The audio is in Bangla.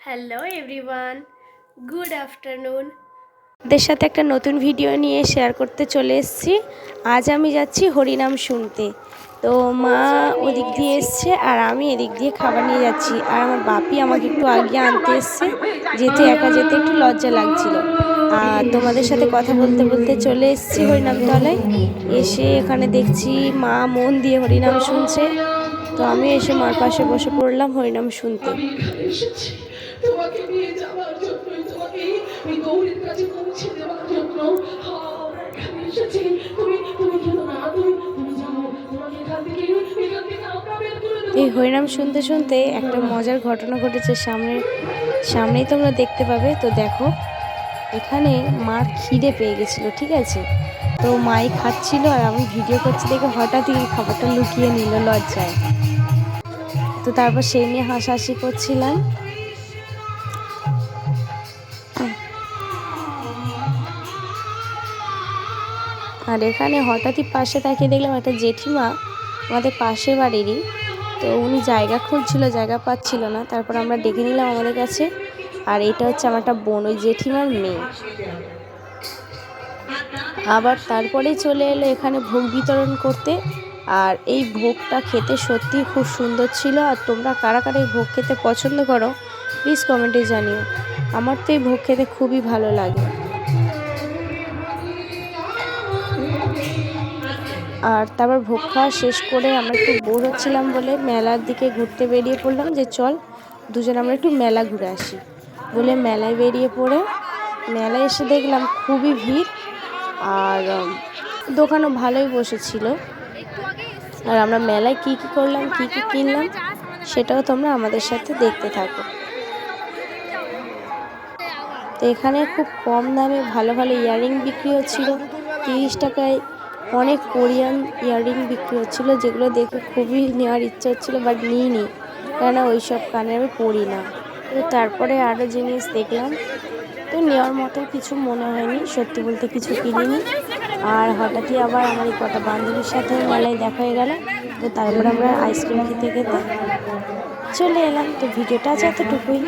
Hello everyone, good afternoon. ওদের সাথে একটা নতুন ভিডিও নিয়ে শেয়ার করতে চলে এসেছি। আজ আমি যাচ্ছি হরিনাম শুনতে। তো মা ওদিক দিয়ে এসছে আর আমি এদিক দিয়ে খাবার নিয়ে যাচ্ছি। আর আমার বাপি আমাকে একটু আগিয়ে আনতে এসছে, যেতে একা যেতে একটু লজ্জা লাগছিল। আর তোমাদের সাথে কথা বলতে বলতে চলে এসেছি হরিনাম তলায়। এসে এখানে দেখছি মা মন দিয়ে হরিনাম শুনছে। তো আমি এসে মার পাশে বসে পড়লাম হরিনাম শুনতে। তোমাকে নিয়ে যাওয়ার জন্যই, তোমাকে ওই গৌরীর কাছে পৌঁছে দেওয়ার জন্য আমরা এখানে এসেছি। তুমি তুমি কেন না, তুমি যাও, তোমাকে এখান থেকে আমরা বের করে দেব। এই হরিনাম শুনতে শুনতে একটা মজার ঘটনা ঘটেছে, সামনেই তোমরা দেখতে পাবে। তো দেখো, এখানে মার খিদে পেয়ে গেছিলো, ঠিক আছে। তো মাই খাচ্ছিল আর আমি ভিডিও করছি দেখে হঠাৎই খাবারটা লুকিয়ে নিল লজ্জায়। তো তারপর সেই নিয়ে হাসাহাসি করছিলাম। আর এখানে হঠাৎই পাশে তাকিয়ে দেখলাম একটা জেঠিমা, আমাদের পাশের বাড়িরই। তো উনি জায়গা খুঁজছিল, জায়গা পাচ্ছিল না। তারপর আমরা ডেকে নিলাম আমাদের কাছে। আর এটা হচ্ছে আমার একটা বোন, ওই জেঠিমার মেয়ে। আবার তারপরেই চলে এলো এখানে ভোগ বিতরণ করতে। আর এই ভোগটা খেতে সত্যি খুব সুন্দর ছিল। আর তোমরা কারা কারা এই ভোগ খেতে পছন্দ করো প্লিজ কমেন্টে জানিও। আমার তো এই ভোগ খেতে খুবই ভালো লাগে। আর তারপর ভোগ খাওয়া শেষ করে আমরা একটু বোর হচ্ছিলাম বলে মেলার দিকে ঘুরতে বেরিয়ে পড়লাম, যে চল দুজন আমরা একটু মেলা ঘুরে আসি বলে মেলায় বেরিয়ে পড়ে মেলায় এসে দেখলাম খুবই ভিড়। আর দোকানও ভালোই বসেছিল। আর আমরা মেলায় কি কি করলাম, কি কি কিনলাম, সেটাও তোমরা আমাদের সাথে দেখতে থাকো। তো এখানে খুব কম দামে ভালো ভালো ইয়াররিং বিক্রি হচ্ছিল। 30 টাকায় অনেক কোরিয়ান ইয়াররিং বিক্রি হচ্ছিলো, যেগুলো দেখে খুবই নেওয়ার ইচ্ছা হচ্ছিলো, বাট নিইনি, কেননা ওই সব কানে আমি পড়ি না। তো তারপরে আরও জিনিস দেখলাম, তো নেওয়ার মতো কিছু মনে হয়নি, সত্যি বলতে কিছু কিনিনি। আর হঠাৎই আবার আমার এই কটা বান্ধবীর সাথে মেলায় দেখা হয়ে গেল। তো তারপরে আমরা আইসক্রিম খেতে খেতে চলে এলাম। তো ভিডিওটা আছে এতটুকুই।